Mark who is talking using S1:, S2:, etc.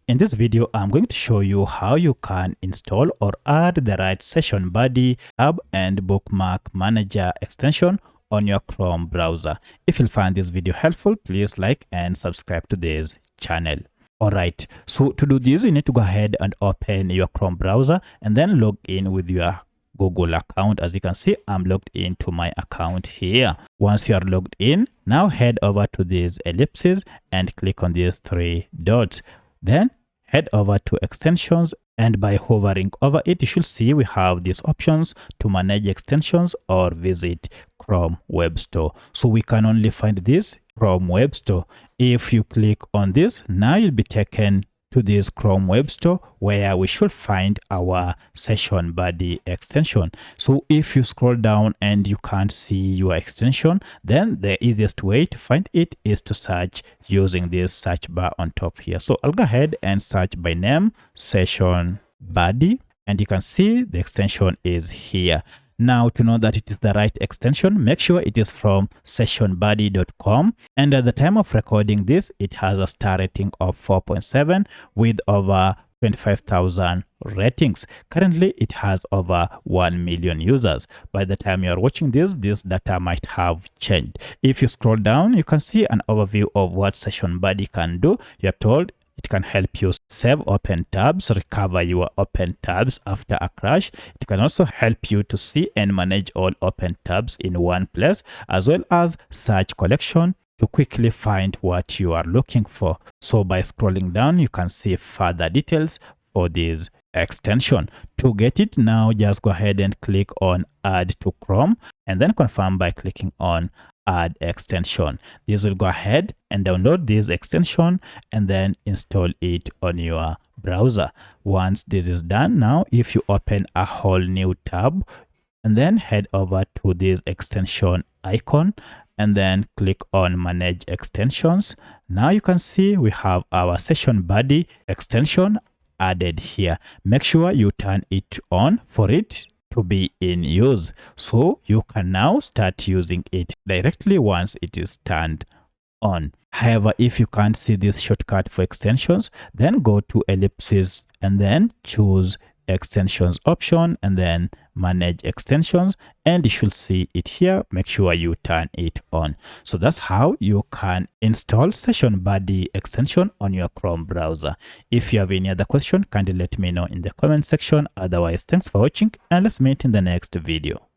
S1: In this video, I'm going to show you how you can install or add the right Session Buddy tab and bookmark manager extension on your Chrome browser. If you find this video helpful, please like and subscribe to this channel. Alright, so to do this, you need to go ahead and open your Chrome browser and then log in with your Google account. As you can see, I'm logged into my account here. Once you are logged in, now head over to these ellipses and click on these three dots. Then head over to extensions, and by hovering over it, you should see we have these options to manage extensions or visit Chrome Web Store. So we can only find this Chrome Web Store. If you click on this, now you'll be taken to this Chrome Web Store where we should find our Session Buddy extension. So if you scroll down and you can't see your extension, then the easiest way to find it is to search using this search bar on top here. So I'll go ahead and search by name Session Buddy, and you can see the extension is here. Now, to know that it is the right extension, make sure it is from sessionbuddy.com, and at the time of recording this, it has a star rating of 4.7 with over 25,000 ratings. Currently, it has over 1 million users. By the time you are watching this data might have changed. If you scroll down, you can see an overview of what Session Buddy can do. You're told it can help you save open tabs, recover your open tabs after a crash. It can also help you to see and manage all open tabs in one place, as well as search collection to quickly find what you are looking for. So by scrolling down, you can see further details for this extension. To get it now, just go ahead and click on Add to Chrome and then confirm by clicking on Add extension. This will go ahead and download this extension and then install it on your browser. Once this is done, now if you open a whole new tab and then head over to this extension icon and then click on Manage Extensions, now you can see we have our Session Buddy extension added here. Make sure you turn it on for it to be in use, so you can now start using it directly once it is turned on. However, if you can't see this shortcut for extensions, then go to ellipses and then choose extensions option and then manage extensions, and you should see it here. Make sure you turn it on. So that's how you can install Session Buddy extension on your Chrome browser. If you have any other question, kindly let me know in the comment section. Otherwise, thanks for watching and let's meet in the next video.